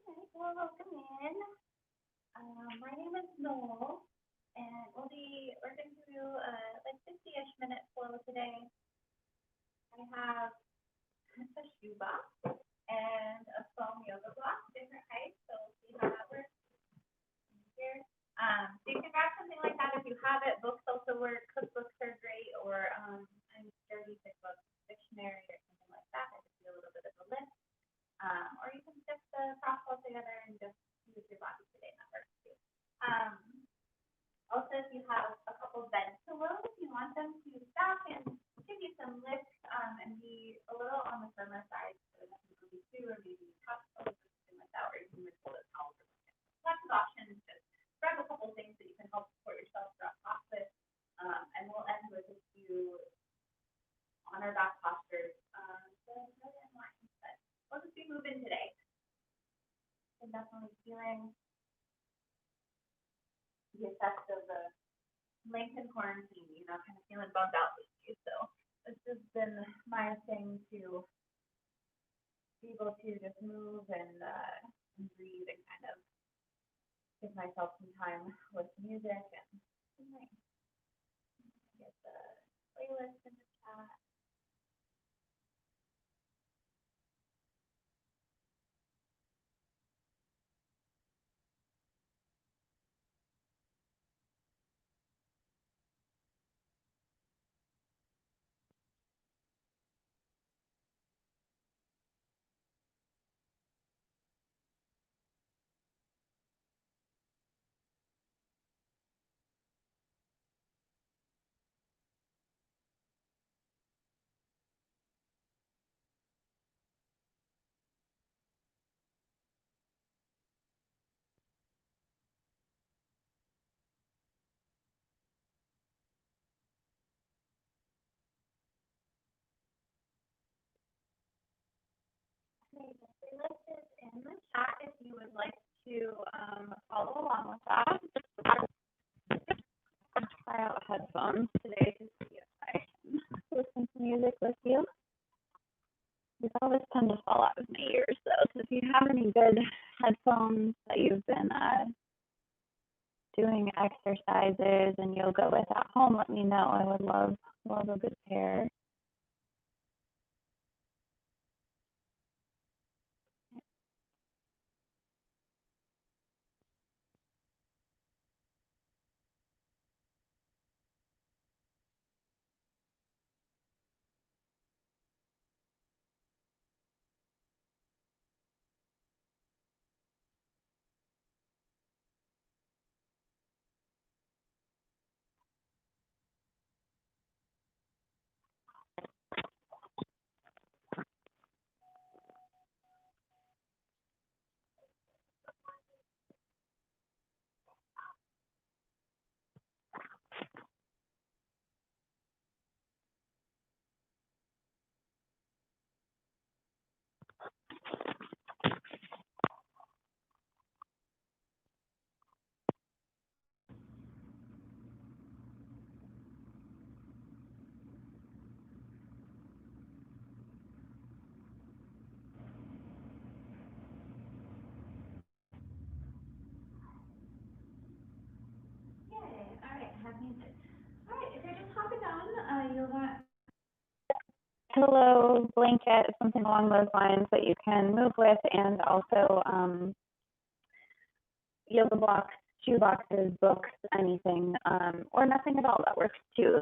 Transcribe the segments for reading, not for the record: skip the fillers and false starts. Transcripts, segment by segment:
right, well, welcome in. My name is Noel, and we're going to do like 50-ish minute flow today. I have a shoebox and a foam yoga block, different heights, so we'll see how that works here. So you can grab something like that if you have it. Books also work. Cookbooks are great, or any sturdy thick book, dictionary, or something like that. I just do a little bit of a lift. Or you can just cross all together and just use your body today. That works too. Um, Also, if you have a couple bed pillows, you want them to stack and give you some lift and be a little on the firmer side, so nothing really too, or maybe top pillows or something like that, or you can wiggle it towels or something. Lots of options. Just grab a couple things that you can help support yourself throughout class with, and we'll end with a few on our back postures. So really in line, but we'll just be moving today. I'm definitely feeling the effects of the lengthened quarantine, kind of feeling bummed out lately. So this has been my thing to be able to just move and breathe and kind of give myself some time with music and nice. Get the playlist in the chat. Okay, the playlist is in the chat if you would like to follow along with that. Try out headphones today to see if I can listen to music with you. These always tend to fall out of my ears though, so if you have any good headphones that you've been doing exercises and yoga with at home, let me know. I would love a good pair. Yay, all right, have music. All right, if you're just hopping on, you'll want pillow, blanket, something along those lines that you can move with, and also yoga blocks, shoe boxes, books, anything, or nothing at all, that works too.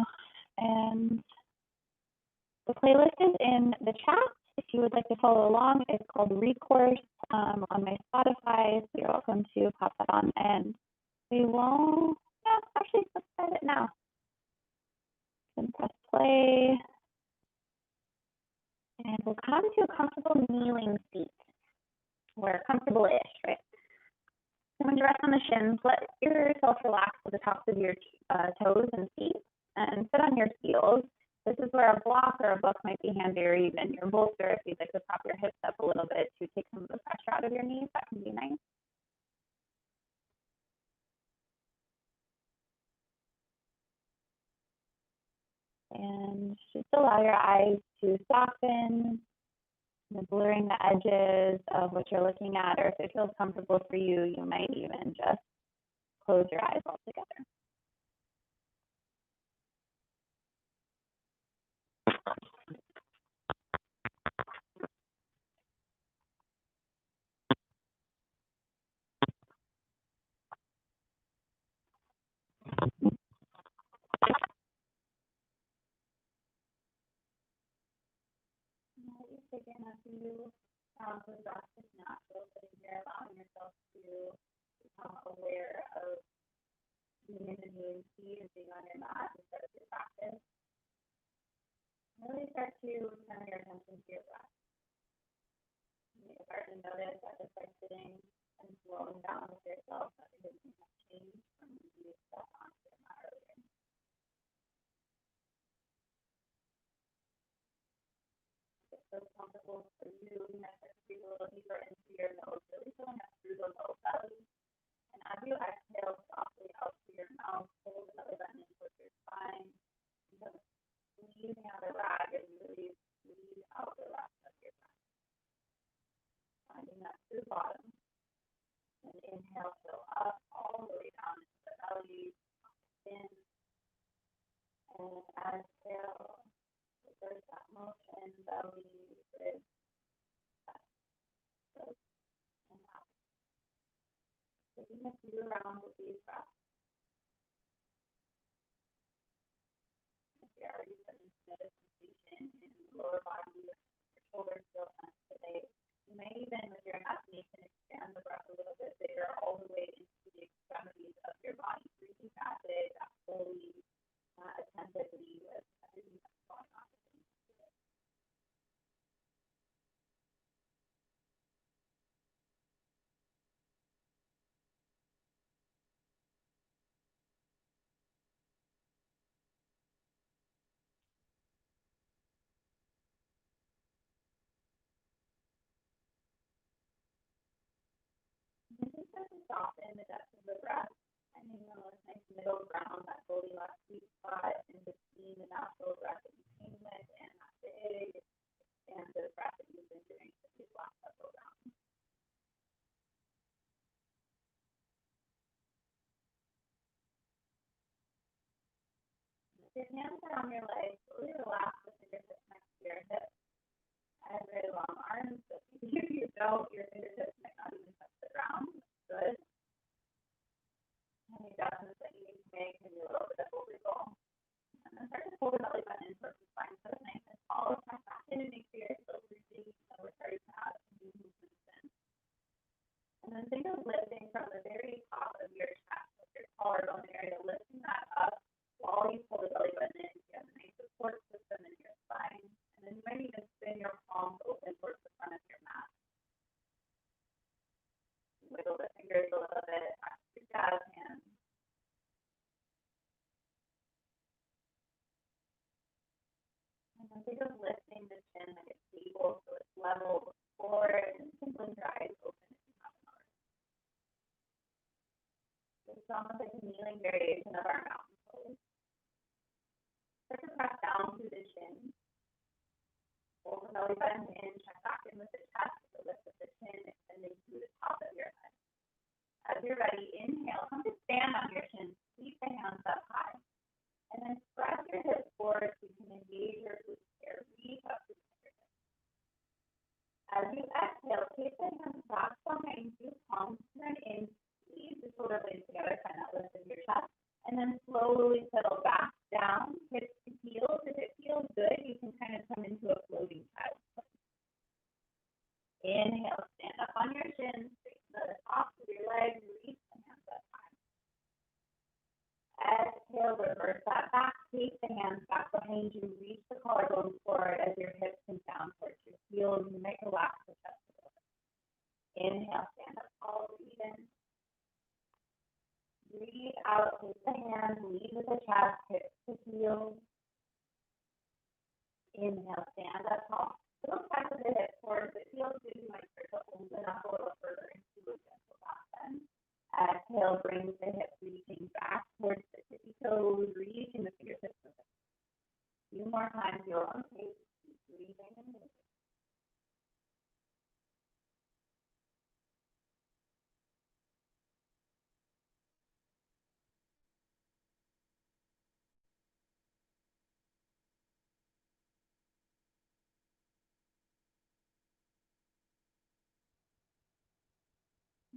And the playlist is in the chat. If you would like to follow along, it's called Recourse on my Spotify, so you're welcome to pop that on. And we will, actually, let's start it now. You can press play. And we'll come to a comfortable kneeling seat, or comfortable-ish, right? So when you rest on the shins, let yourself relax with the tops of your toes and feet, and sit on your heels. This is where a block or a book might be handy, or even your bolster if you'd like to prop your hips up a little bit to take some of the pressure out of your knees. That can be nice. And just allow your eyes to soften blurring the edges of what you're looking at, or if it feels comfortable for you, you might even just close your eyes altogether. Now that you've taken a few rounds of breath, it's natural that you're allowing yourself to become aware of being in the new seat and being on your mat and start your practice. Really start to turn your attention to your breath. You start to notice that just by sitting and slowing down with yourself, that you're going to change from when you step onto your mat earlier. If it's so comfortable for you, you might start to breathe a little deeper into your nose, really filling up through the low belly. And as you exhale softly out through your mouth, pull the belly button in towards your spine. Just squeezing out the rag and really squeeze out the rest of your breath. Finding that through the bottom. And inhale, fill up all the way down into the belly, in. And exhale, reverse that motion, belly, ribs, chest, throat, and out. Taking a few rounds of these breaths. If you're already starting to notice sensation in the lower body, your shoulders feel tense today. You may even, with your imagination, expand the breath a little bit bigger all the way into the extremities of your body, breathing that big, that fully attentively with everything that's going on. You can start to soften the depth of the breath, and you know, a nice middle ground, that Goldilocks sweet spot in between the natural breath that you came with and that big expansive breath that you've been doing for these last several rounds. If your hands are on your legs, really relax the fingertips next to your hips. I have very long arms, but if you don't, your fingertips might not even touch the ground. Good. Any adjustments that you need to make, maybe a little bit of wiggle. And then start to pull the belly button in towards the spine, so it's nice and tall. Press back in and make sure you're still breathing, so we're starting to add some new movements in. And then think of lifting from the very top of your chest, with your collarbone area, lifting that up while you pull the belly button in. You have a nice support system in your spine. And then you might even spin your palms open towards the front of your mat. Wiggle the fingers a little bit, back to your jazz hands. And then think of lifting the chin like a table so it's level with the floor, and simply your eyes open if you have an arm. It's almost like a kneeling variation of our mountain pose. Start to press down through the chin. Pull the belly button in, check back in with the chest, so lift up the chin, extending through the top of your head. As you're ready, inhale, come to stand on your chin, sweep the hands up high. And then spread your hips forward so you can engage your glutes here. Reach up to the fingertips. As you exhale, take the hands back behind you, palms turn in, squeeze the shoulder blades together, find that lift in your chest, and then slowly settle back down, hips to heels. If it feels good, you can kind of come into a floating child's pose. Inhale, stand up on your shins, straighten the tops of your legs, reach the hands up high. Exhale, reverse that back, take the hands back behind you, reach the collarbones forward as your hips come down towards your heels. You might relax the chest a little bit. Inhale, stand up tall, breathe in. Breathe out, take the hands, lead with the chest, hips to heels. Inhale, stand up tall. Don't back with the hips forward. If it feels good, you might start to open up a little further into a gentle back bend. Exhale, bring the hips reaching back towards the tippy toes, reaching the fingertips with it. A few more times, you'll unpace, keep breathing and moving.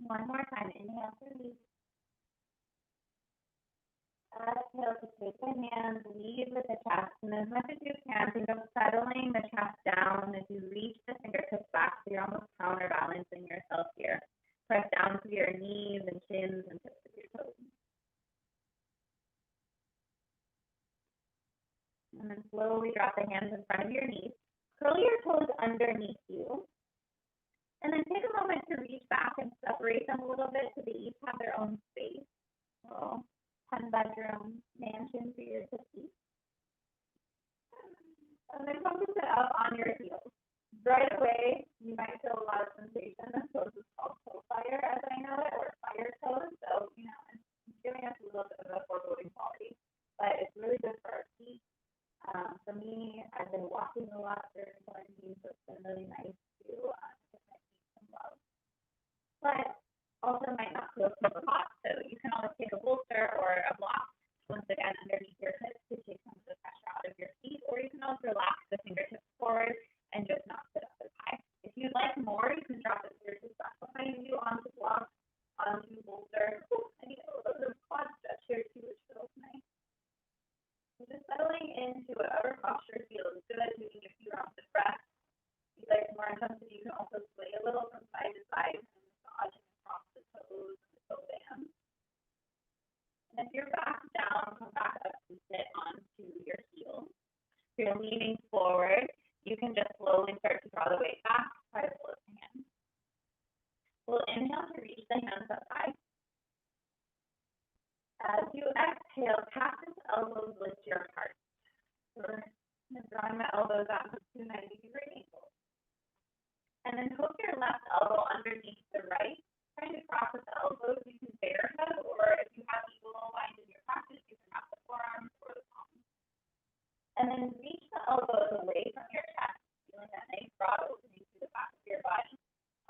One more time. Inhale to release. Exhale to take the hands, lead with the chest, and as much as you can, think of settling the chest down as you reach the fingertips back, so you're almost counterbalancing yourself here. Press down to your knees and shins and tips of your toes. And then slowly drop the hands in front of your knees. Curl your toes underneath you. And then take a moment to reach back and separate them a little bit so they each have their own space. So 10-bedroom mansion for your cookie. And then focus it up on your heels. Right away, you might feel a lot of sensation. This pose is called toe fire, as I know it, or fire toes. So, it's giving us a little bit of a foreboding quality. But it's really good for our feet. For me, I've been walking a lot during quarantine, so it's been really nice to give my feet some love. But also might not feel super hot, so you can always take a bolster or a block once again underneath your hips to take some of the pressure out of your feet, or you can also relax the fingertips forward and just not sit up as high. If you'd like more, you can drop the fingertips back behind you onto block, onto bolster. I need a little bit of quad stretch here too, which feels nice. So just settling into whatever posture feels good, taking a few rounds of breath. If you'd like more intensity, you can also sway a little from side to side and massage across the toes and the toe bands. And if you're back down, come back up and sit onto your heels. If you're leaning forward, you can just slowly start to draw the weight back, try to float the hands. We'll inhale to reach the hands up high. As you exhale, tap into elbows, lift your heart. So I'm drawing my elbows out to 290-degree angles. And then hook your left elbow underneath the right. Trying to cross the elbows, you can bear hug, or if you have eagle aligned in your practice, you can wrap the forearms or the palms. And then reach the elbows away from your chest, feeling that nice broad opening through the back of your body.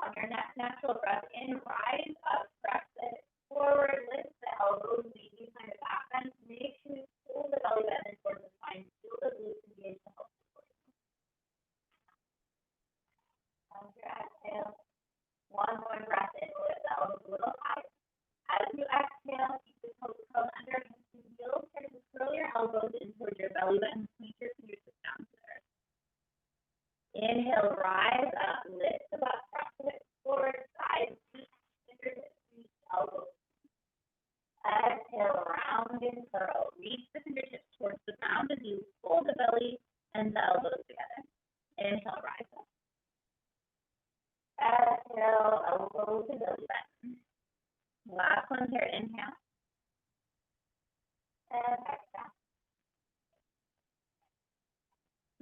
On your next natural breath in, rise up, press it forward, lift the elbows, lead behind the back bend. Make sure you pull the belly button towards the spine, feel the glutes engage to help support you. On your exhale, one more breath in, lift the elbows a little higher. As you exhale, keep the toes curled underneath the heels. Try to curl your elbows in towards your belly button, point your fingertips down to the earth. Inhale, rise up, lift the butt, press it forward, side, feet, fingertips, reach, elbows. Exhale, round and curl. Reach the fingertips towards the ground as you pull the belly and the elbows together. Inhale, rise up. Exhale, elbow to belly button. Last one here, inhale. And exhale.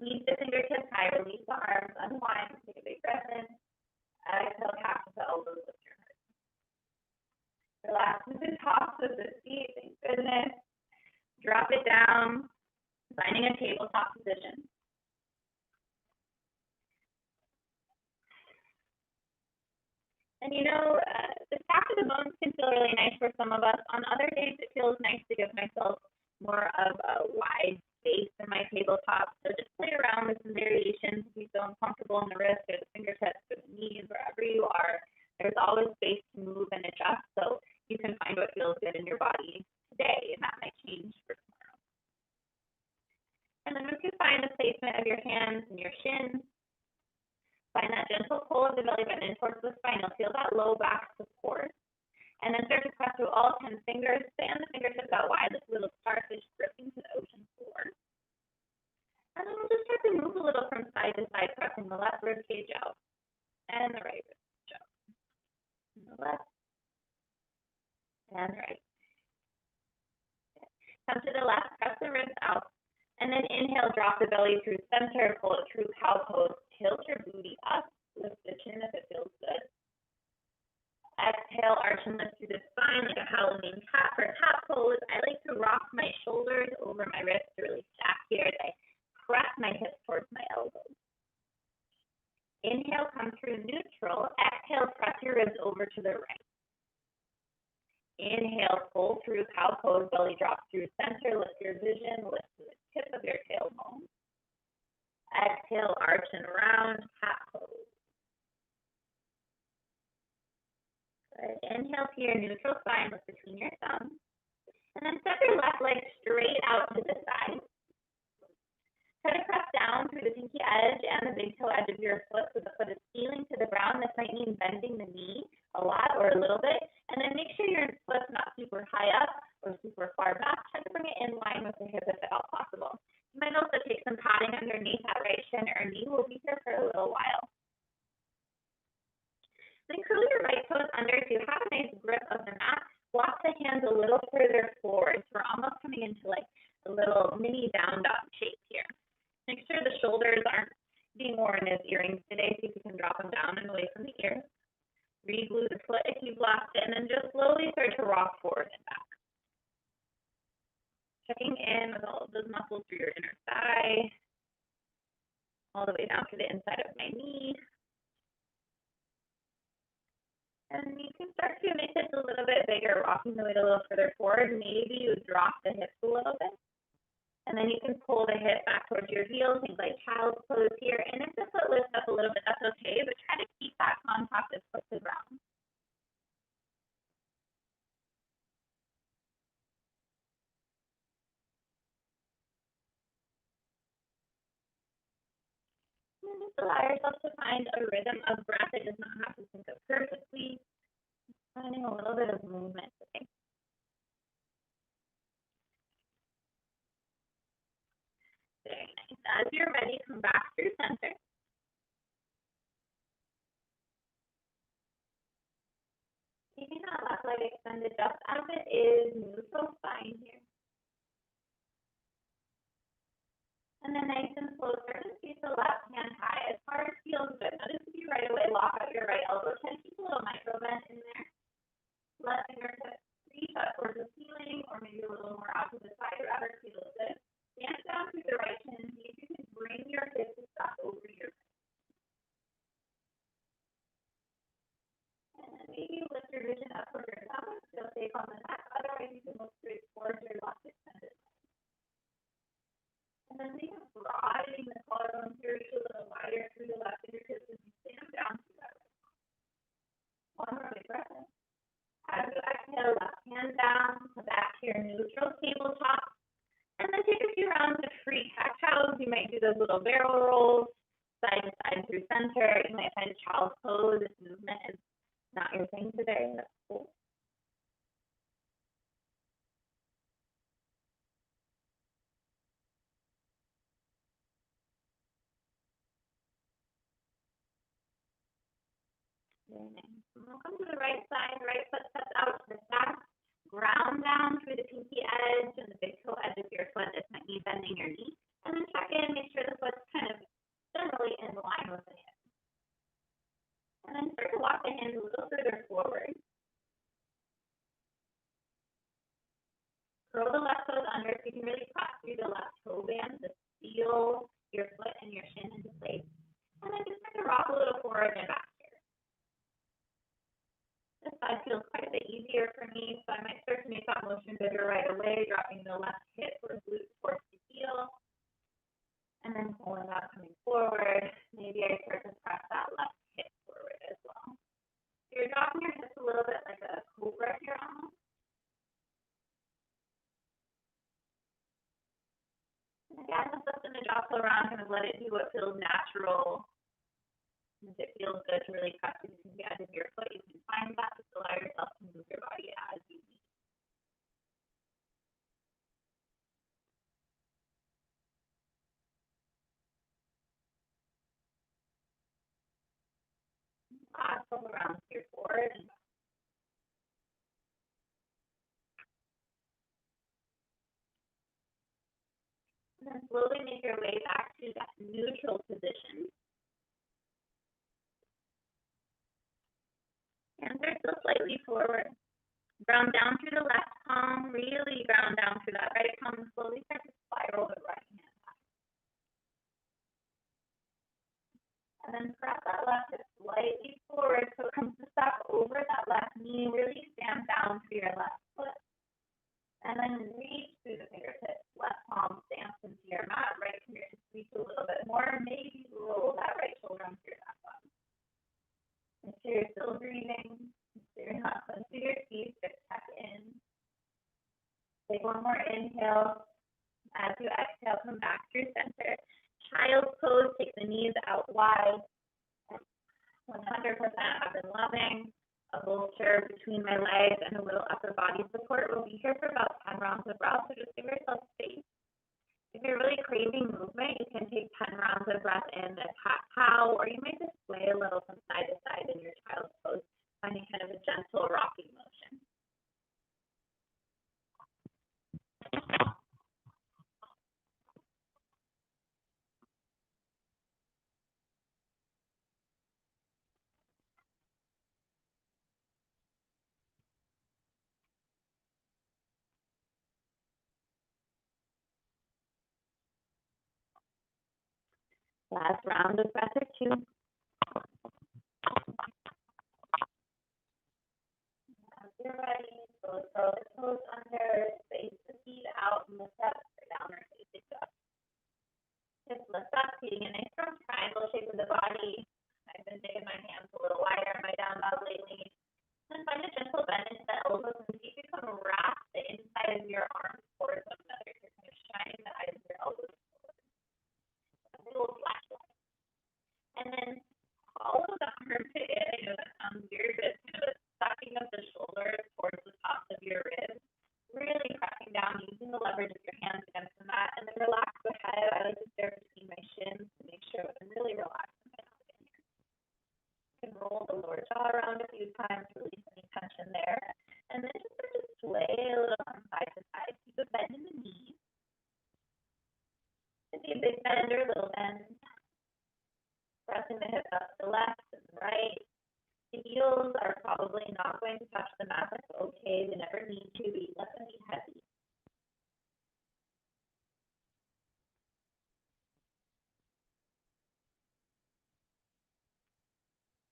Keep the fingertips high, release the arms, unwind, take a big breath in. Exhale, tap the elbows, lift your heart. Relax with the tops of the feet, thank goodness. Drop it down, finding a tabletop position. And the stack of the bones can feel really nice for some of us. On other days, it feels nice to give myself more of a wide space in my tabletop. So just play around with some variations. If you feel uncomfortable in the wrist or the fingertips or the knees, wherever you are, there's always space to move and adjust. So you can find what feels good in your body today, and that might change for tomorrow. And then we can find the placement of your hands and your shins. Find that gentle pull of the belly button in towards the spine. You'll feel that low back support. And then start to press through all 10 fingers. Fan the fingertips out wide, this little starfish dripping to the ocean floor. And then we'll just start to move a little from side to side, pressing the left rib cage out and the right rib cage out. And the left and right. Come to the left, press the ribs out. And then inhale, drop the belly through center, pull it through cow pose, tilt your booty up, lift the chin if it feels good. Exhale, arch and lift through the spine like a Halloween cat for cat pose. I like to rock my shoulders over my wrists to really stack here as I press my hips towards my elbows. Inhale, come through neutral. Exhale, press your ribs over to the right. Inhale, pull through cow pose, belly drop through center, lift your vision, lift to the tip of your tailbone. Exhale, arch and round, cat pose. Good. inhale to your neutral spine, look between your thumbs. And then step your left leg straight out to the side. Try to press down through the pinky edge and the big toe edge of your foot so the foot is feeling to the ground. This might mean bending the knee a lot or a little bit. And then make sure your foot's not super high up or super far back. Try to bring it in line with the hip if at all possible. You might also take some padding underneath that right shin or knee. We'll be here for a little while. Then curl your right toes under so you have a nice grip of the mat. Walk the hands a little further forward. So we're almost coming into like a little mini down dog shape here. Make sure the shoulders aren't being worn as earrings today. See if you can drop them down and away from the ears. Re-glue the foot if you've lost it, and then just slowly start to rock forward and back. Checking in with all of those muscles through your inner thigh, all the way down to the inside of my knee. And you can start to make this a little bit bigger, rocking the weight a little further forward. Maybe you drop the hips a little bit. And then you can pull the hip back towards your heels, things like child's pose here. And if the foot lifts up a little bit, that's okay, but try to keep that contact as foot to ground. And just allow yourself to find a rhythm of breath. It does not have to sync up perfectly. Finding a little bit of movement today. Very nice. As you're ready, come back through center. Keeping that left leg extended just as it is, neutral spine here. And then nice and slow, start to squeeze the left hand high as hard as feels good. Notice if you right away lock out your right elbow, try to keep a little micro bend in there. Left fingertips reach up towards the ceiling or maybe a little more out to the side, rather feels good. Dance down through the right shin and see if you can bring your hips up over your head. And then maybe lift your vision up for your stomach, still safe on the neck. Otherwise, you can look straight towards your left extended. And then we have broadening the collarbone here, reach a little wider through the left fingertips as you stand down through that right. One more big breath in. As you exhale, left hand down, back to your neutral tabletop. And then take a few rounds of free cat-cows. You might do those little barrel rolls, side to side through center. You might find a child's pose. This movement is not your thing today. That's cool. Very nice. Welcome to the right side. Right foot steps out to the back. Ground down through the pinky edge and the big toe edge of your foot. This might be bending your knee. And then check in, make sure the foot's kind of generally in line with the hip. And then start to walk the hands a little further forward. Curl the left toes under so you can really press through the left toe band to seal your foot and your shin into place. And then just start to rock a little forward and back. This side feels quite a bit easier for me, so I might start to make that motion bigger right away, dropping the left hip or glute towards the heel, and then pulling out, coming forward. Maybe I start to press that left hip forward as well. So you're dropping your hips a little bit like a cobra here almost. And again, this is going to jostle around, kind of let it do what feels natural. If it feels good to really cut through the edge of your foot, you can find that. Just allow yourself to move your body as you need. Last couple rounds here forward and back. And then slowly make your way back to that neutral position. Hands are still slightly forward. Ground down through the left palm, really ground down through that right palm, and slowly start to spiral the right hand back. And then press that left hip slightly forward so it comes to step over that left knee. Really stand down through your left foot. And then reach through the fingertips. Left palm stamps into your mat. Right fingertips reach a little bit more. Maybe roll that right shoulder onto your back bottom. Make sure you're still breathing. Stay You're not close to your feet, just tuck in. Take one more inhale. As you exhale, come back through center. Child's pose, take the knees out wide. 100% I've been loving a bolster between my legs and a little upper body support. We'll be here for about 10 rounds of breath, so just give yourself space. If you're really craving movement, you can take 10 rounds of breath in a cat-cow, or you might just sway a little from side to side in your child's pose, finding kind of a gentle rocking motion. Last round of breath or two. As you're ready, so throw the toes under, space the feet out, and lift up for downward facing dog. Just lift up, feeling a nice strong triangle shape of the body. I've been taking my hands a little wider in my down dog lately. And find a gentle bend into the elbows and see if you can wrap the inside of your arms towards one another. You're kind of shining the eyes of your elbows forward. A little flashlight. And then follow the armpit in. I know that sounds weird, but it's kind of a sucking of the shoulders towards the top of your ribs. Really pressing down, using the leverage of your hands against the mat, and then relax the head. I like to stare between my shins to make sure I'm really relaxed in my neck in here. You can roll the lower jaw around a few times, release any tension there, and then just start to sway a little from side to side. Keep a bend in the knees. Could be a big bend or a little bend. Pressing the hips up to the left and the right. The heels are probably not going to touch the mat. That's okay. They never need to, but you let them be heavy.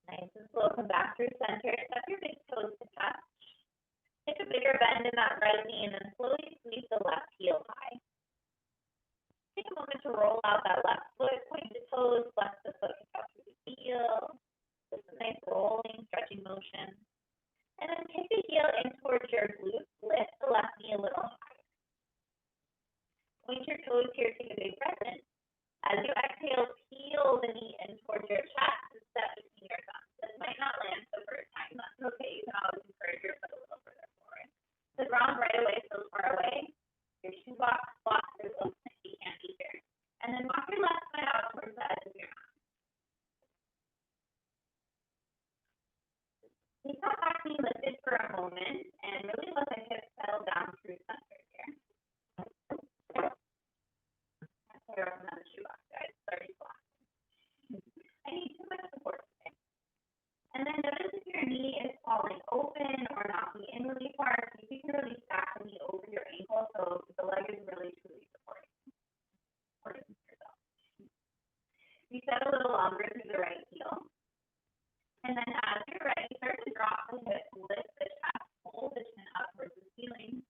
Nice and slow. Come back through center. Step your big toes to touch. Take a bigger bend in that right knee and then slowly squeeze the left heel high. Take a moment to roll out that left foot, point the toes, flex the foot, kick out through the heel. Just a nice rolling, stretching motion. And then take the heel in towards your glutes. Lift the left knee a little higher. Point your toes here, take a big breath in. As you exhale, peel the knee in towards your chest and step between your thumbs. This might not land the first time. That's okay. You can always encourage your foot a little further forward. The ground right away feels far away. Your shoebox blocks are open. You can't be here. And then walk your left foot out towards the edge of your mat. Keep that back knee lifted for a moment and really let the hips settle down through center here. Clear up another shoebox, guys. 30 blocks. I need too much support today. And then notice if your knee is falling open or knocking in really far. So you can really stack the knee over your ankle so the leg is really truly supporting yourself. You set a little longer through the right heel. And then as you're ready, start to drop the hips, lift the chest, hold the chin up towards the ceiling.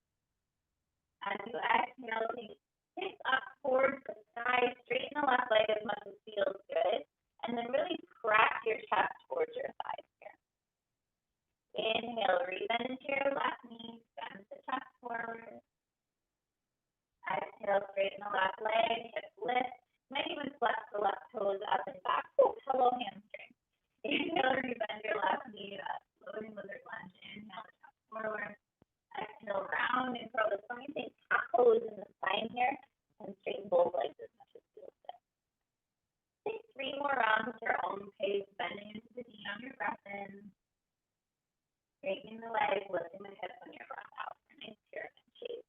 As you exhale, take hips up towards the sky, straighten the left leg as much as feels good, and then really press your chest towards your thighs here. Inhale, rebend into your left knee, bend the chest forward. Exhale, straighten the left leg, hips lift. You might even flex the left toes up and back. Oh, hello, hamstring. Inhale, rebend your left knee, that floating lizard lunge. Inhale, chest forward. Exhale, round and curl the spine. Take top toes in the spine here and straighten both legs as much as feels good. Take 3 more rounds at your own pace, bending into the knee on your breath in. Straightening the legs, lifting the hips on your breath out for a nice pyramid shape.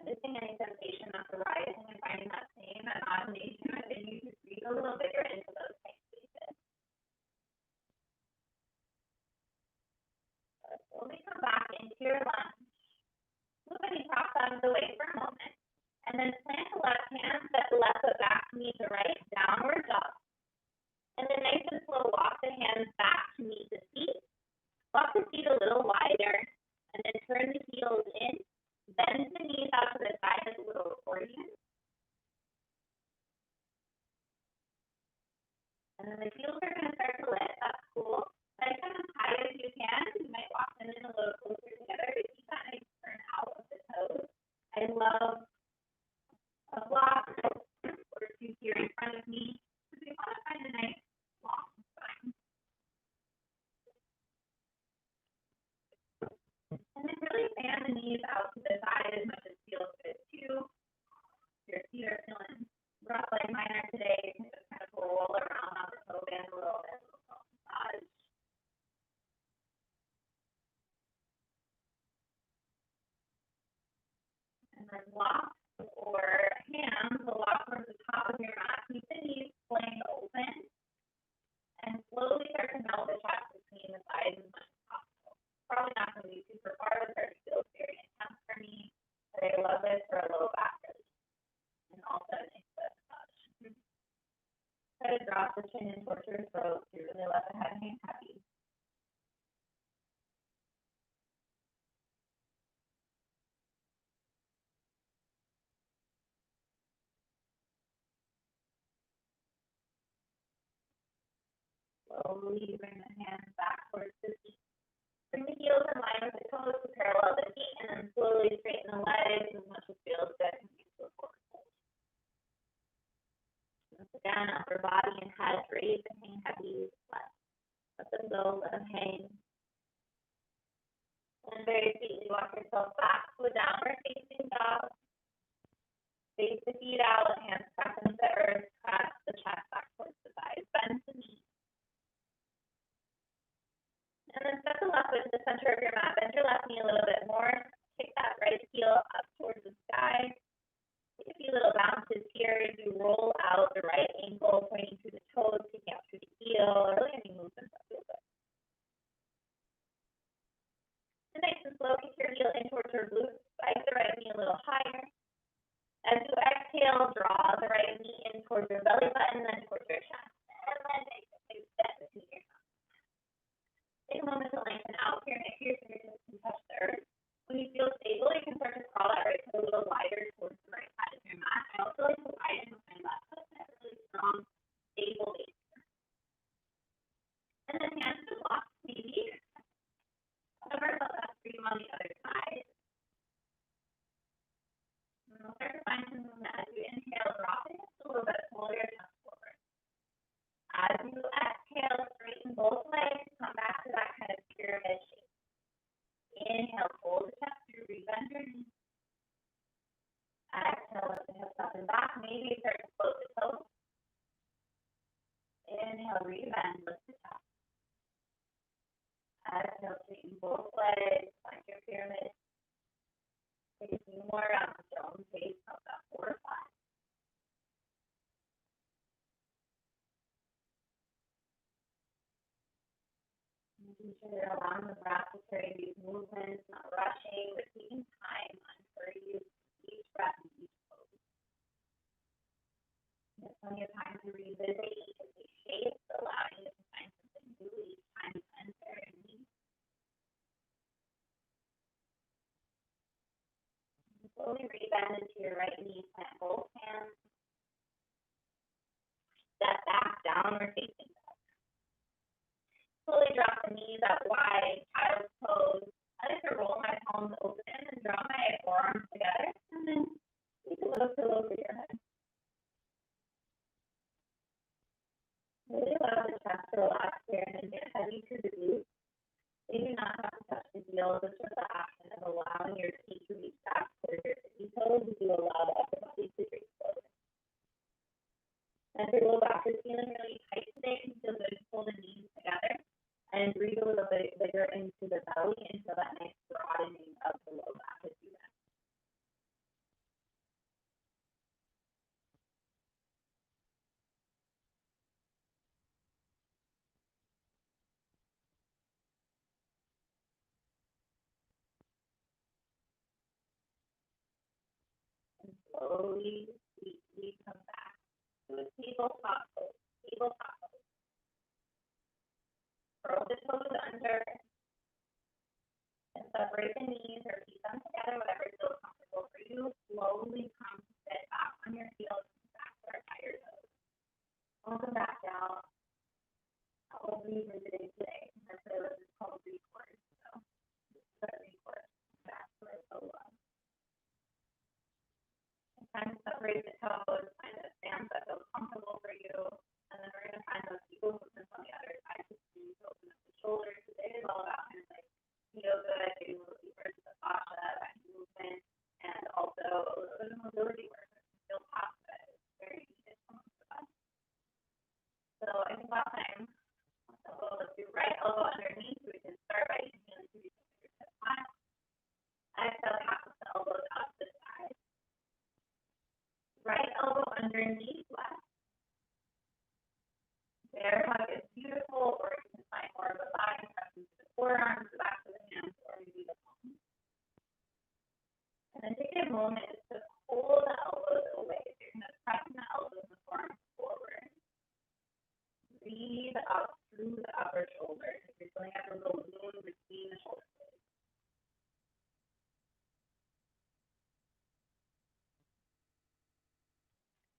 Noticing any sensation that's arising and finding that same imagination within you to breathe a little bigger into those tight spaces. Slowly come back into your lunge. Move any props out of the way for a moment. And then plant the left hand, set the left foot back to meet the right, downward dog. And then nice and slow, walk the hands back to meet the feet. Walk the feet a little wider, and then turn the heels in. Bend the knees out to the side as a little accordion. I love a block or two here in front of me. So we want to find a nice long spine. And then really fan the knees out to the side as much as feels good too. Your feet are feeling rough like mine are today. You can just kind of roll around on the toe band a little bit, a little massage. And then lock or hands, the lock towards the top of your mat. Keep the knees playing open and slowly start to melt the chest between the sides as much as possible. Probably not going to be super far, but it feels very intense for me. But I love this for a low back release and also a nice massage. Try to drop the chin in towards your throat to really let the head hang heavy. Slowly bring the hands back towards the feet. Bring the heels in line with the toes to parallel the feet, and then slowly straighten the legs as much as feels good and into a forward fold. Once again, upper body and head raise and hang heavy. Let them go, let them hang. And very sweetly walk yourself back to a downward facing dog. Face the feet out, hands press into the earth, press the chest back towards the thighs, bend the knees. And then step the left foot to the center of your mat. Bend your left knee a little bit more. Kick that right heel up towards the sky. Take a few little bounces here as you roll out the right ankle, pointing to the toes, kicking up through the heel. Really any movements that feel good. And nice and slow, kick your heel in towards your glutes. Spike the right knee a little higher. As you exhale, draw the right knee in towards your belly button, then towards your chest. And then take a big step between your thumbs. Take a moment to lengthen out here, make sure your fingertips can touch the earth. When you feel stable, you can start to crawl that right foot a little wider towards the right side of your mat. I also like to widen with my left foot to have a really strong, stable base. And then hands to block, maybe. However, let that freedom on the other side. And we'll start to find some movement as you inhale, drop it a little bit, pull your chest forward. As you exhale, straighten both legs, come back to that kind of pyramid shape. Inhale, pull the chest through, rebend your knees. Exhale, lift the hips up and back. Maybe start to float the toes. Inhale, rebend, lift the chest. Exhale, straighten both legs, like your pyramid. Take a few more rounds, your own pace, of that 4 or 5. Making sure you're allowing the breath to carry these movements, not rushing, but taking time for you, each breath and each pose. There's plenty of time to revisit each of these shapes, allowing you to find something new each time you enter and leave. Slowly rebend into your right knee, plant both hands. Step back, downward facing dog. Slowly drop the knees out wide, child's pose. I like to roll my palms open and draw my forearms together, and then take a little pillow over your head. Really allow the chest to relax here and get heavy to the glutes. You do not have to touch the heels. It's just the action of allowing your feet to reach back towards your tippy toes as you allow the upper body to reach forward. As your low back is feeling really tight today, you feel good to pull the knees together and breathe a little bit bigger into the belly until that nice broadening of the low back as you rest. And slowly, sweetly come back to a tabletop pose. Tabletop pose. Curl the toes under and separate the knees or keep them together, whatever feels comfortable for you. Slowly come to sit back on your heels and back start by your toes. Welcome back down. How will we revisiting today? Our playlist is called Recourse. So this is a recourse back to our solo. Again, separate the toes, find a stance that feels comfortable for you. And then we're going to find those eagle movements on the other side. Just to open up the shoulders. Today is all about kind of like yoga, getting a little deeper into the fascia, that movement, and also a little bit of mobility work. Feel past it. It's very needed for most of us. So I think last time, let's do right elbow underneath. So we can start by inhaling through your fingertips flat. Exhale, half of the elbows out to the side. Right elbow underneath left. Bear hug is beautiful, or you can find more of a body press into the forearms, the back of the hands, or maybe the palms. And then take a moment to pull the elbows away. So you're going to press the elbows and the forearms forward. Breathe out through the upper shoulders. If you're feeling like a little wound between the shoulder blades.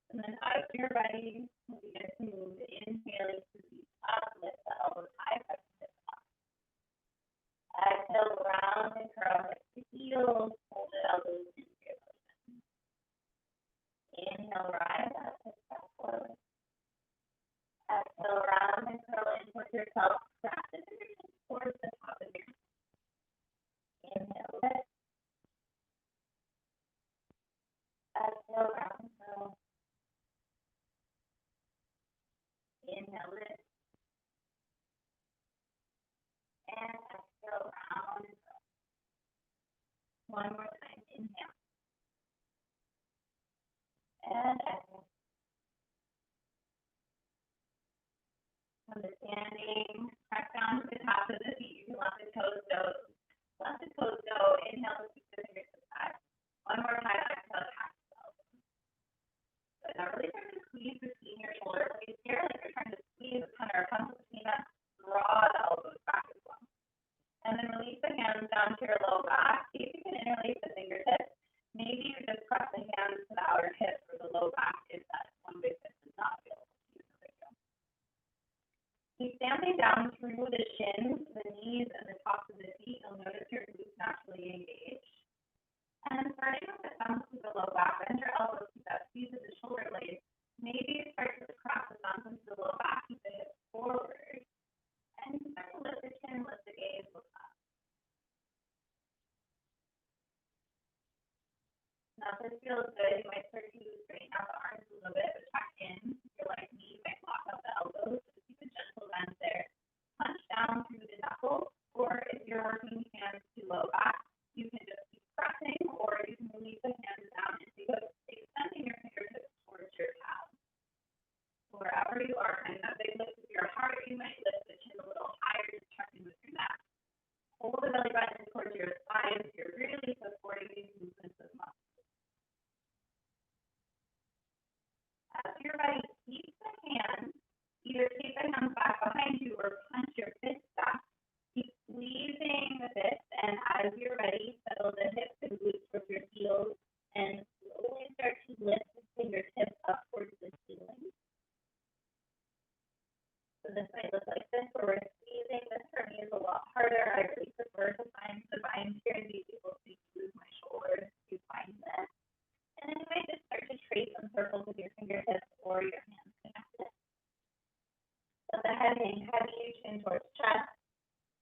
And then out of your body, we get to move, inhaling to the up, lift the elbows high, press the hips up. Exhale, round and curl like the heels, hold the elbows into your motion. Inhale, rise up, hips back forward. Exhale, round and curl in towards yourself, press the fingertips towards the top of your head. Inhale, lift. Exhale, round and curl. Inhale, lift. And exhale, round and curl. One more time, inhale. And exhale. Understanding, press down to the top of the feet. You let the toes go. Let the toes go. Inhale to keep the fingers to the side. One more time, exhale, half the elbows. So now really try to squeeze between your shoulders. Like it's here, like you're trying to squeeze the center of pencil between us. Draw the elbows back as well. And then release the hands down to your low back. See if you can interlace the fingertips. Maybe you just press the hands to the outer hip or the low back if that one big hip is not available to you. Keep stamping down through the shins, the knees, and the tops of the feet. You'll notice your glutes naturally engaged. And starting with the thumbs to the low back, bend your elbows, keep that squeeze of the shoulder blades. Maybe you start to cross the thumbs into the low back, keep the hips forward. And you start to lift the chin, lift the gaze, look up. Now, if this feels good, you might start to straighten out the arms a little bit, but check in. If you're like me, you might lock out the elbows. Keep a gentle bend there. Punch down through the knuckles, or if you're working hands to low back, you can just keep pressing, or you can release the hands down and think of extending your fingertips towards your calves. Wherever you are, and that big lift with your heart, you might lift the chin a little higher, just checking with your neck. Hold the belly button towards your thighs. You're really supporting these movements as muscles. As you're ready, keep the hands, either take the hands back behind you or punch your fists back. Keep squeezing the fists, and as you're ready, settle the hips and glutes towards your heels, and slowly start to lift the fingertips up towards the ceiling. So this might look like this, where we're squeezing. This for me is a lot harder. I really prefer to find the bind here and be able to use my shoulders to find this. And then you might just start to trace some circles with your fingertips or your hands connected. Let the head hang heavy, chin towards chest.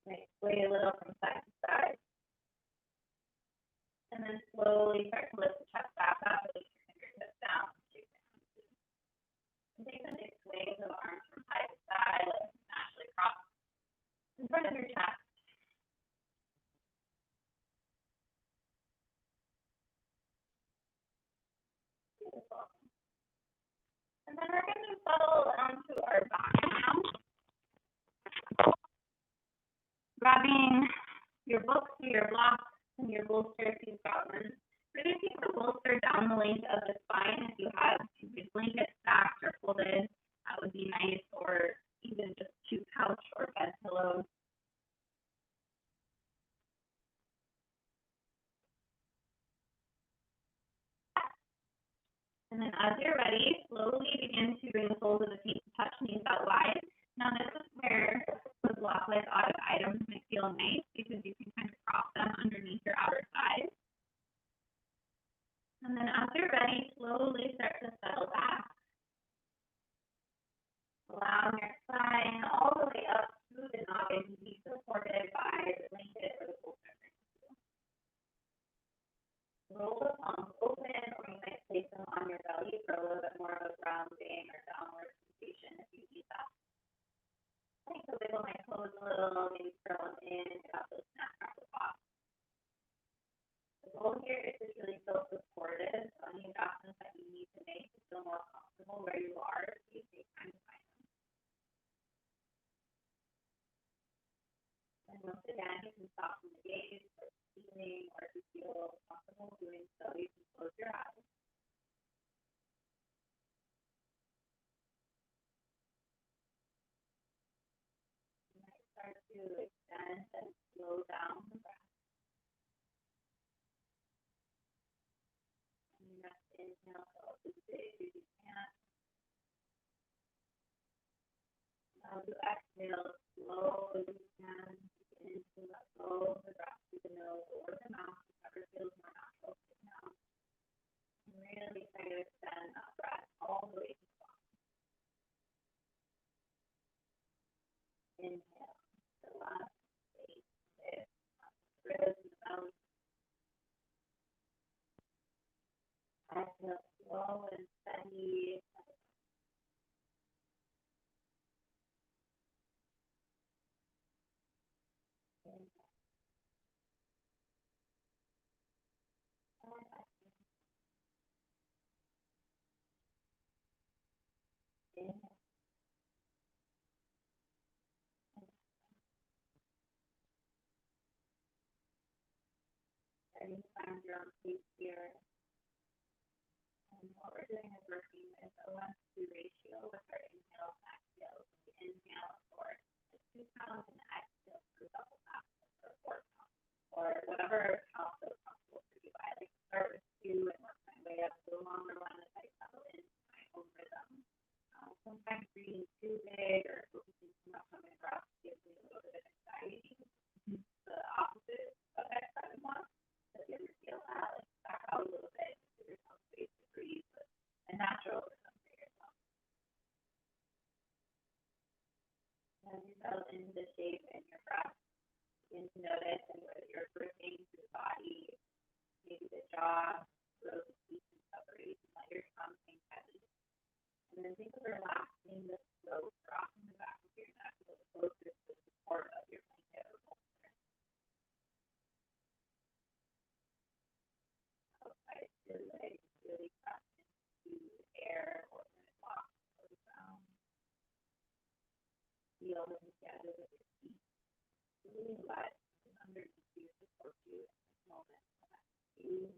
Might sway a little from side to side. And then slowly start to lift the chest back up, release your fingertips down. And take some big swings of arms from side to side, let them naturally cross in front of your chest. Beautiful. And then we're going to settle onto our back now. Grabbing your books or your blocks and your bolster if you've got one. We're going to keep the bolster down the length of the spine. If you have your blanket stacked or folded, that would be nice, or even just two couch or bed pillows. And then as you're ready, slowly begin to bring the soles of the feet to touch knees out wide. Now this is where the block-like items might feel nice because you can kind of prop them underneath your outer thighs. And then as you're ready, slowly start to settle back, allowing your spine all the way up through the noggin to be supported by the blanket or the bolster. Roll the palms open, or you might place them on your belly for a little bit more of a grounding or downward sensation if you need that. I like to wiggle my toes a little, maybe curl them in, get out those snap crackle pops. The goal here is to really feel supported on the adjustments that you need to make to feel more comfortable where you are. So you take time to find them. And once again, you can soften the gaze or the ceiling, or if you feel comfortable doing so, you can close your eyes. You might start to extend and slow down the breath. And your next inhale, go as big as you can. Now you exhale, slow as you can. Begin to let go of the breath through the nose or the mouth, whatever feels more natural right now. And really try to extend that breath all the way to the bottom. Inhale, the last space, ribs and the belly. Exhale, slow and steady. Inhale. Starting to find your own pace here. And what we're doing is working with a 1-2 ratio with our inhale and exhale. So we inhale for 2 counts and exhale for double counts or 4 counts, or whatever count feels comfortable for you. I like to start with 2 and work my way up to a longer one as I settle into my own rhythm. Sometimes breathing too big or focusing too much on my breath gives me a little bit of anxiety. The opposite of excited one. So if you ever feel that, like back out a little bit, give yourself space to breathe, but a natural rhythm for yourself. As you settle into the shape in your breath, begin to notice whether you're gripping through the body, maybe the jaw, throat, teeth, and separate, and let your tongue hang heavy. And then think of relaxing the throat, dropping the back of your neck a little closer to the support of your blanket or bolster. Outside your legs, really press into the air or when it locks or the ground. Feel them together with your feet. Really let the underneath you support you in this moment. You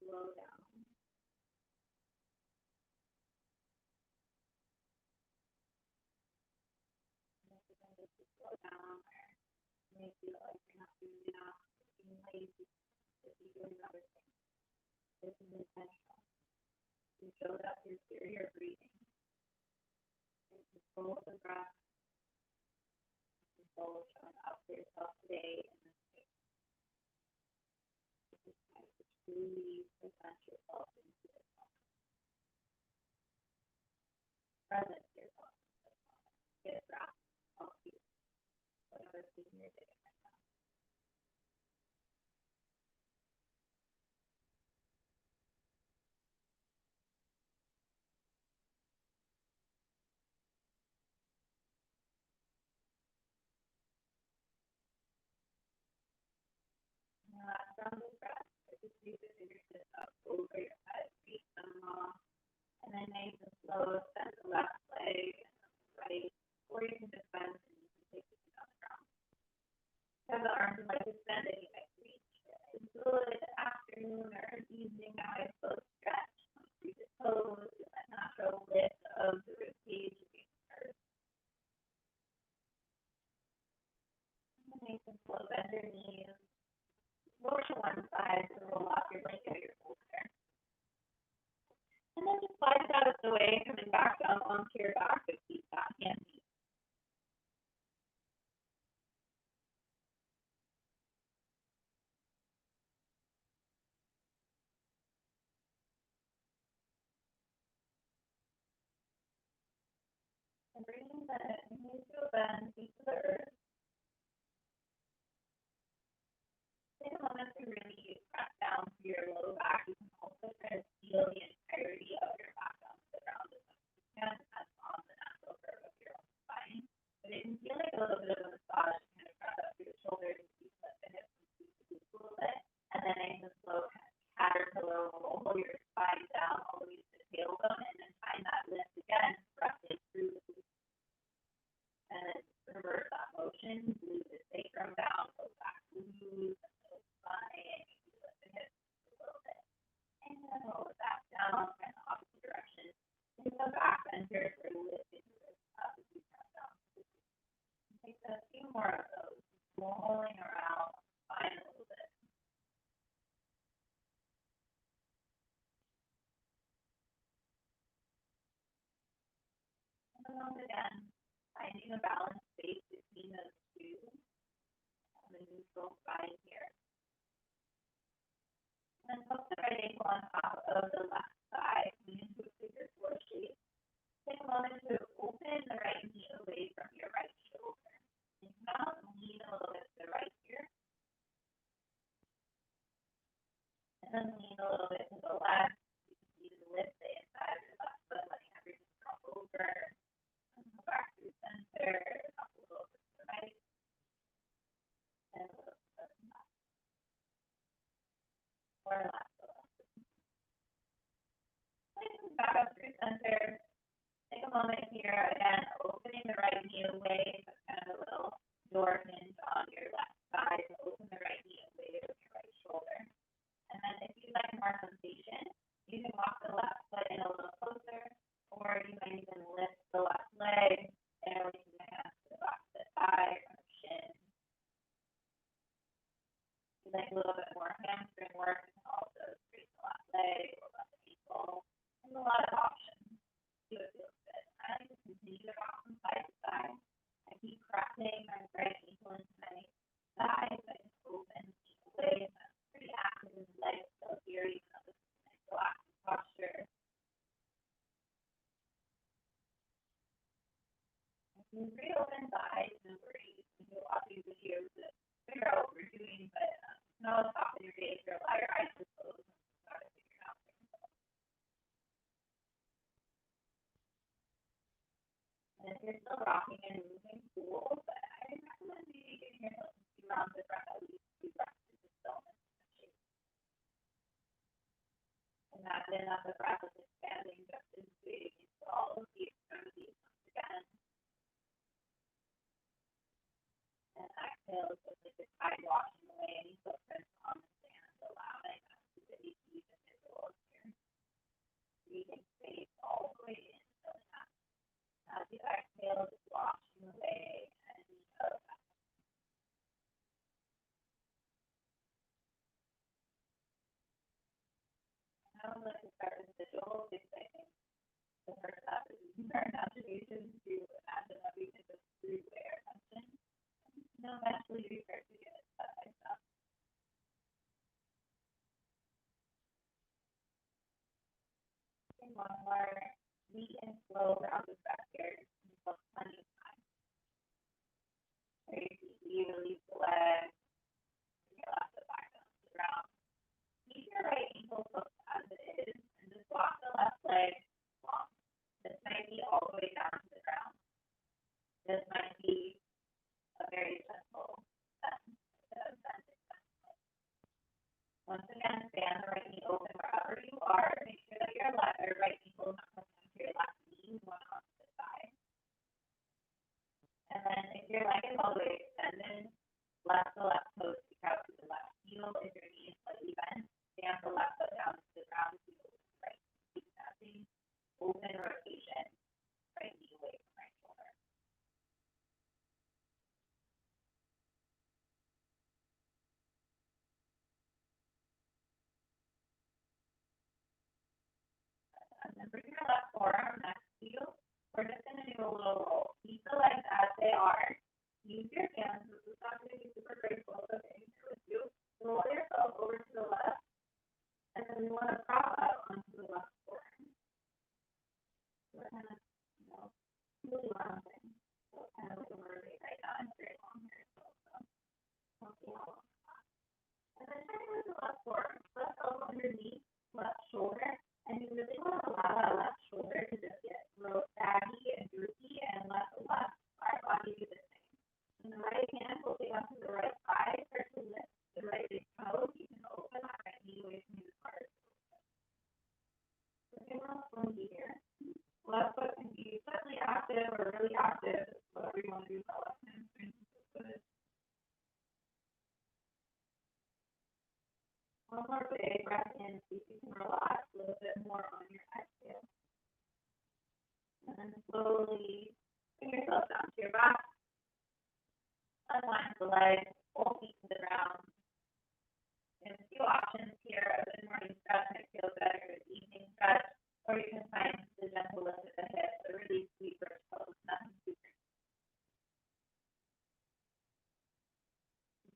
slow down. Slow down, or you may feel like you're not doing enough, being lazy, if you're doing other things. This is intentional. You show that through your breathing. And control the breath, control showing up for yourself today in this space. This is time to truly present yourself into this moment. Present yourself into this moment. Get a breath. Help you. you're doing. From the breath, just use the fingertips up over your head, reach them off, and then nice and slow, bend the left leg and the right, or you can just bend and you can take it down the ground. Have the arms like extended, you might reach good afternoon or evening eyes, both stretch, reach the toes, and that natural lift of the rib cage. Nice and slow, bend your knees, roll to one side to roll off your blanket or your shoulder. And then just slide it out of the way, coming back down onto your back with keep that hand deep. And bringing the knees to a bend, feet to the earth. Take a moment to really press down to your low back. You can also kind of feel the entirety of your back onto the ground as much as you can. That's on the natural curve of your own spine. But it can feel like a little bit of a massage, kind of press up through the shoulders and keep the hips and keep a little bit. And then nice and slow, caterpillar roll your spine down all the way to the tailbone and then find that lift again, press it through the glutes. And then reverse that motion, glute the sacrum down, go back, glute. And then roll it back down in the opposite direction. Take the back bender for lifting the wrist up as you press down. Take a few more of those, rolling around the spine a little bit. And then once again, finding a balanced space between those two on the neutral spine here. And then hook the right ankle on top of the left thigh, lean into a figure four shape. Take a moment to open the right knee away from your right shoulder. And now lean a little bit to the right here. And then lean a little bit to the left. You can see the lift the inside of your left foot, letting everything drop over. And go back to center, up a little bit to the right. And a little bit to the left. Or left. Back up through center. Take a moment here, again, opening the right knee away. That's kind of a little door hinge on your left side. So open the right knee away from your right shoulder. And then if you'd like more sensation, you can walk the left foot in a little closer, or you might even lift the left leg, and release the hands to the back of the thigh or shin. If you'd like a little bit more hamstring work, you can also straighten the left leg or left ankle. There's a lot of options. See what feels good. I like to continue to rock from side to side. I keep pressing my right ankle into my thigh, so I can open away. That's pretty active in the legs still here, even though this is a nice relaxed posture. If you reopen the eyes, no worries. You can watch these videos to figure out what we're doing, but no top of your gaze or allow your eyes to close and start to figure out things. And if you're still rocking and moving, cool, but I recommend maybe getting yourself a few rounds of breath, at least 2 breaths into stillness. Imagine that the breath is expanding just as big into all of the extremities once again. And exhale, just like the tide washing away any footprints on the sand, allowing us to be deep individuals here. Breathing space all the way in, filling up. As you exhale, just washing away any of that. I would like to start with visual because I think the first step is our imagination to imagine that we can just replay our attention. Eventually we start to get step by step. And one more sweet and slow round of breath here until plenty of time. If your leg is all the way extended, left the left toes stick out to the left heel. If your knee is slightly bent, stand the left foot down to the ground to the right. Keep tapping. Open rotation. Right knee away from right shoulder. And then bring your left forearm next to you. We're just going to do a little roll. Keep the legs as they are. Use your hands. This is not going to be super graceful, but anything with you. Roll yourself over to the left. And then we want to prop out onto the left forearm. We're kind of, really rounding. So kind of like a mermaid right now. I'm very long hair, so we'll see how long. And then try to move the left forearm. Left elbow underneath, left shoulder. And you really want to allow that left shoulder to just get real saggy and droopy and let the left our body do the same. And the right hand will take onto the right thigh, start to lift the right big toe. You can open that right knee away from your heart. So we're going to swing here. Left foot can be slightly active or really active, whatever you want to do with that left hamstring. One more big breath in, see if you can relax a little bit more on your exhale. And then slowly bring yourself down to your back. Unwind the legs, pull feet to the ground. There's a few options here. A good morning stretch might feel better as evening stretch, or you can find the gentle lift of the hips, a really sweet bird pose, nothing super.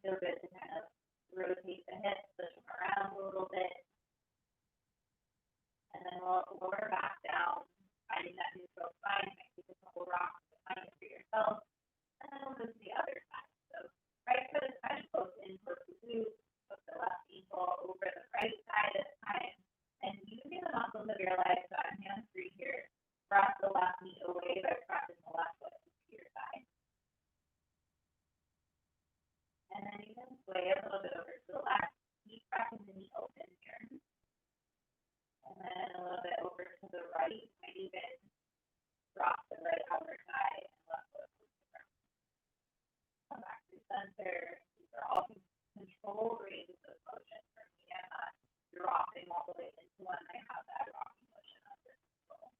Feel good to kind of rotate the hips, push them around a little bit. And then we'll lower back down, finding that neutral spine. You might take a couple rocks to find it for yourself. And then we'll move to the other side. So right foot is kind of close in towards the glute. Put the left ankle over the right side this time. And using the muscles of your legs, so I'm hands free here. Press the left knee away by pressing the left foot to your side. And then you can sway a little bit over to the left. Keep pressing the knee open here. And then a little bit over to the right. Might even drop the right outer thigh and left foot to the ground. Come back to center. These are all controlled ranges of motion for me. I'm not dropping all the way into one. I have that rocking motion under control.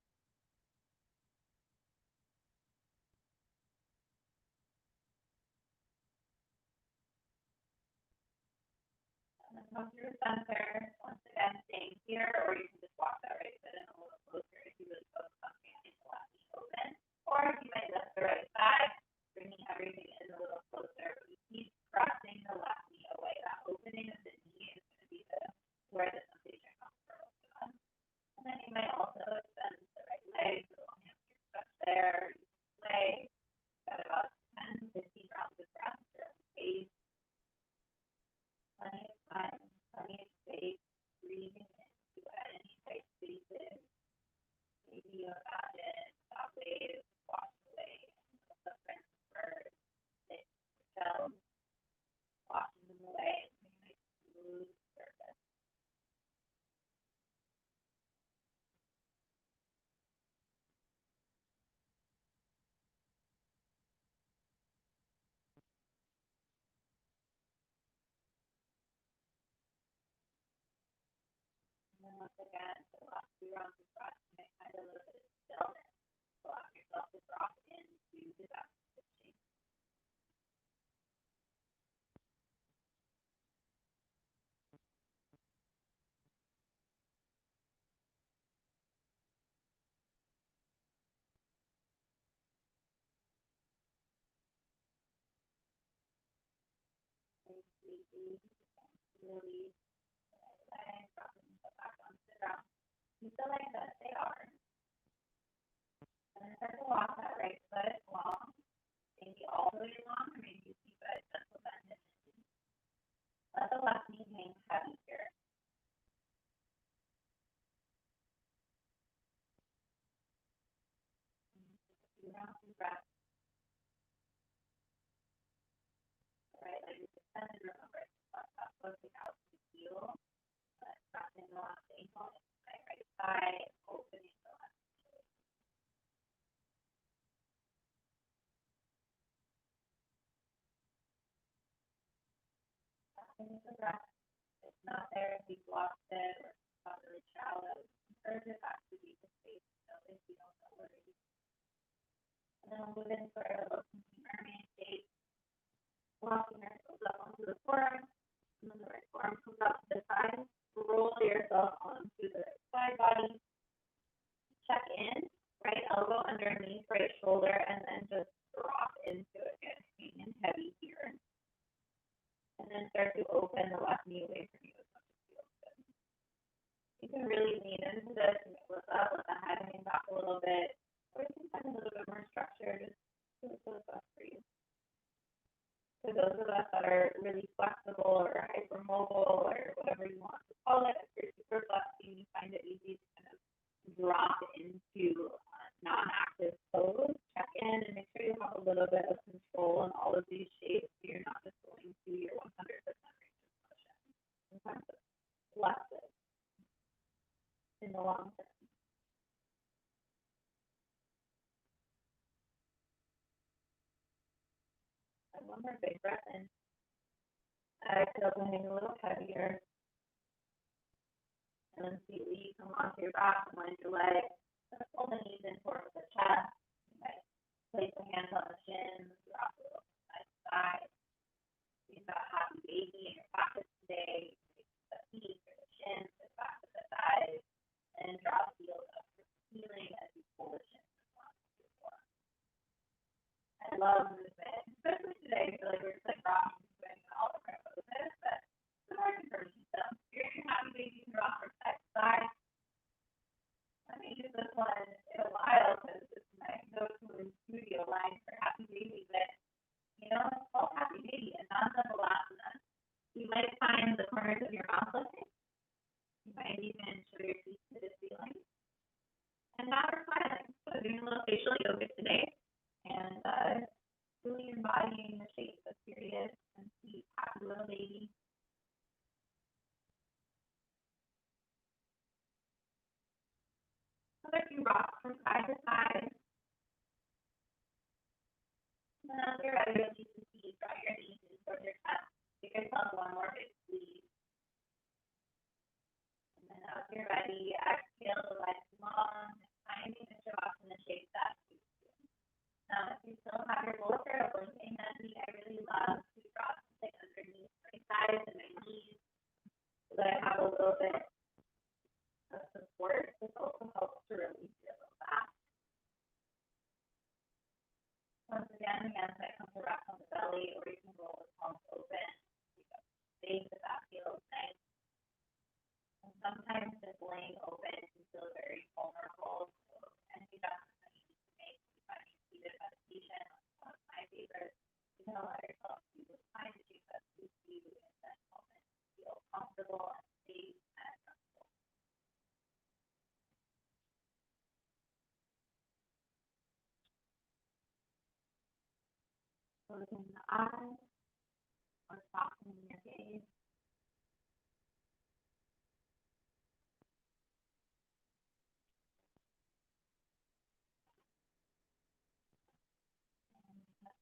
And then come through center. Once again, staying here, or you can just walk that right foot in a little closer if you really focus on getting the left knee open. Or if you might lift the right side, bringing everything in a little closer. We keep pressing the left knee away. That opening of the knee is going to be where the sensation comes from. And then you might also extend the right leg, so hamstring stretch there. Leg, got about 10, 15 rounds of breath for space. Plenty of time, plenty of space, breathing into any tight spaces. Maybe you imagine that wave wash away the footprints of birds, shells, washing them away, making a smooth surface. And then once again, the last 2 rounds of breath, you might find a little bit of stillness. Allow yourself to drop into the back position. Really leg, dropping the back onto the ground. Keep the legs as they are. And then start to walk that right foot long, maybe all the way long, or maybe you keep a gentle bend in it. Let the left knee hang heavy here. A few rounds of breath. The right leg is extended. Remember, left foot floating out to the heel. Pressing the left ankle into my right side, opening the left knee. And if the breath is not there, if you've lost it or it's not really shallow, encourage it back to deep space so if you don't know where it is. And then we'll move into our little mermaid shape, walking ourselves up onto the forearm, and then the right forearm comes up to the side. Roll yourself onto the right side body. Check in, right elbow underneath right shoulder, and then just drop into it. Get hanging heavy here. And then start to open the left knee away from you as much as feels good. You can really lean into this and lift up, let the head hang back a little bit, or you can find a little bit more structure, just do what feels best for you. For those of us that are really flexible or hypermobile or whatever you want to call it, if you're super flexy and you find it easy to kind of drop into non-active pose, check in and make sure you have a little bit of control in all of these shapes so you're not just going to your 100% range of motion. Sometimes it's less in the long term. And one more big breath in. Exhale to hang a little heavier. And then completely come onto your back and wind your legs. Pull the knees in towards the chest. You might place the hands on the shins, drop a little side to side. You've got happy baby in your pockets today. The feet or the shins, the back of the thighs, and drop the heels up for healing as you pull the shins onto your floor. I love movement, especially today. I feel like we're just like rocking moving all over our poses, but it's hard to encourage them. You're happy baby can rock from side to side. I may use this one in a while because it's my go-to studio line for happy baby, but you know, it's called happy baby and non-double-asana. You might find the corners of your mouth lifting. You might even show your feet to the ceiling. And now we're smiling. So doing a little facial yoga today and really embodying the shape of serious and sweet happy little baby. Another few rocks from side to side. And then as you're ready, release the feet, draw your knees in towards your chest. Give yourself one more big squeeze. And then as you're ready, exhale the legs long, finding the shavasana shape that suits you. Now, if you still have your lower or blinking energy, I really love to drop something underneath my thighs and my knees so that I have a little bit of support. This also helps to release your low back. Once again, that comes to rest on the belly, or you can roll the palms open. You got space if that feels nice. And sometimes just laying open can feel very vulnerable. So any adjustments that you need to make, you find your seated meditation, one of my favorites. You can allow yourself to find the shape that suits you in that moment. Feel comfortable and safe and comfortable. Closing the eyes or softening your gaze.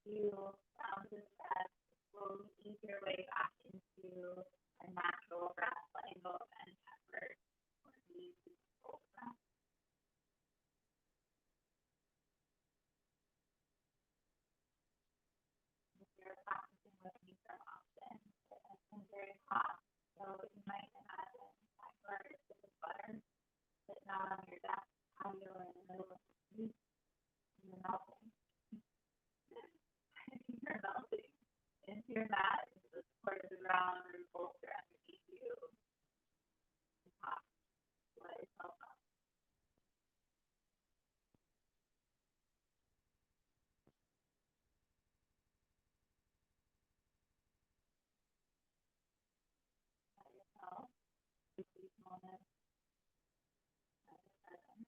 You round this breath, slowly ease your way back into a natural breath, letting go of any effort or need to control the breath. If you're practicing with me from often, it's been very hot, so you might imagine my bird with a butter sitting out on your desk patio in the middle of the street, and you're melting. You're melting into your mat, into the support of the ground, or bolster underneath you. Hot. Let yourself up. Let yourself take these moments at the present.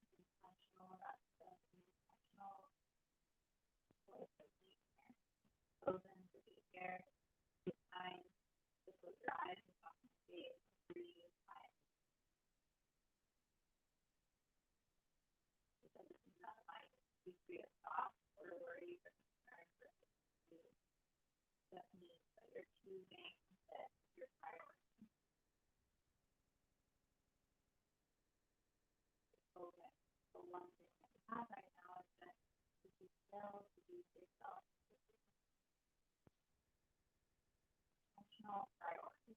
Intentional resting, intentional choice of being here, chosen to be here, take time to close your eyes and concentrate, breathe, time. you're choosing that your priority focus. The one thing that you have right now is that to be still, to be yourself, emotional priority.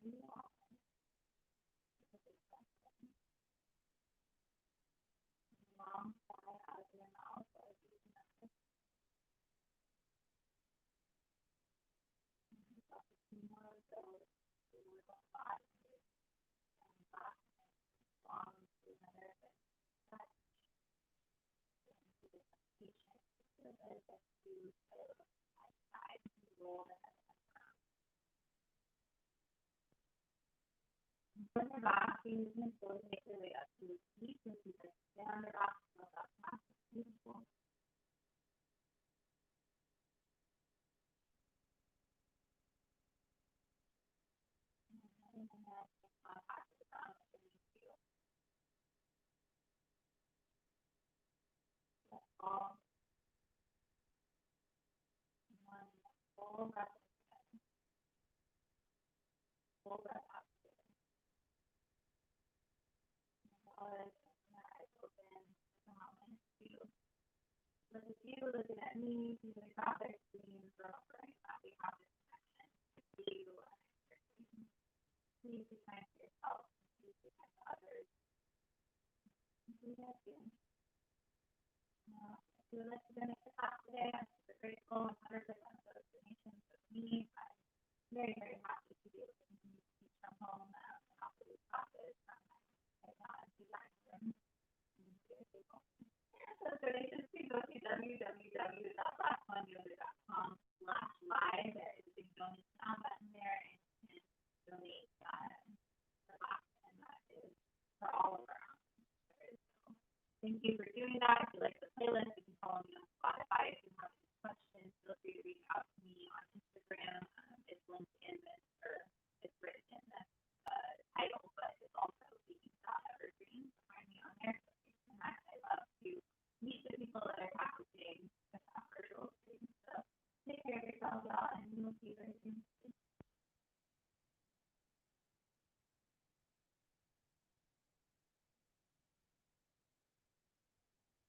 You are long sigh out of your mouth or using more of those body long to another that patient so that you side roll the head. When the rock movement goes make their way up to the feet, so you can down the rock, goes up, beautiful. And then contact with the ground and you feel all one full breath, full breath out. Eyes open, and you. But if you looking at me, you would rather see the girl, right? That we have this connection. You please be kind to yourself, please be kind to others. We have you. I feel like you're gonna get out today. I'm super grateful. 100% of those donations with me. I'm very, very happy to be able to continue to teach from home and offer these classes from my design room. Those donations can go to www.blackmonyoga.com/live. There is a big donation on button there and you can donate for class, and that is for all of our answers. So thank you for doing that. If you like the playlist, you can follow me on Spotify. If you have any questions, feel free to reach out to me on Instagram. It's linked in this, or it's written in the title, but it's also the.evergreen. So find me on there. And I love to meet the people that are practicing with that virtual thing. So take care of yourself, y'all, and we'll see you very soon.